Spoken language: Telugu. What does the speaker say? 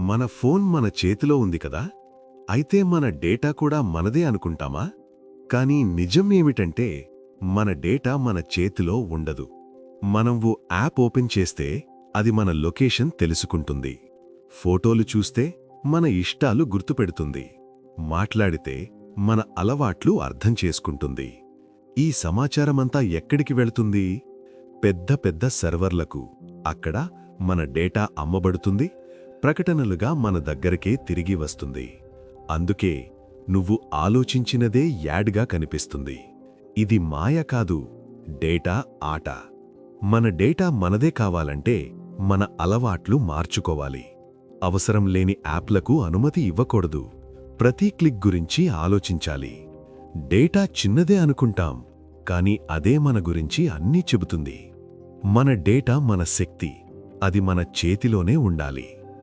మన ఫోన్ మన చేతిలో ఉంది కదా, అయితే మన డేటా కూడా మనదే అనుకుంటామా? కానీ నిజం ఏమిటంటే మన డేటా మన చేతిలో ఉండదు. మనం ఓ యాప్ ఓపెన్ చేస్తే అది మన లొకేషన్ తెలుసుకుంటుంది. ఫోటోలు చూస్తే మన ఇష్టాలు గుర్తుపెడుతుంది. మాట్లాడితే మన అలవాట్లు అర్థం చేసుకుంటుంది. ఈ సమాచారమంతా ఎక్కడికి వెళుతుంది? పెద్ద పెద్ద సర్వర్లకు. అక్కడ మన డేటా అమ్మబడుతుంది, ప్రకటనలుగా మన దగ్గరకే తిరిగి వస్తుంది. అందుకే నువ్వు ఆలోచించినదే యాడ్గా కనిపిస్తుంది. ఇది మాయ కాదు, డేటా ఆట. మన డేటా మనదే కావాలంటే మన అలవాట్లు మార్చుకోవాలి. అవసరం లేని యాప్లకు అనుమతి ఇవ్వకూడదు. ప్రతి క్లిక్ గురించి ఆలోచించాలి. డేటా చిన్నదే అనుకుంటాం, కానీ అదే మన గురించి అన్నీ చెబుతుంది. మన డేటా మన శక్తి. అది మన చేతిలోనే ఉండాలి.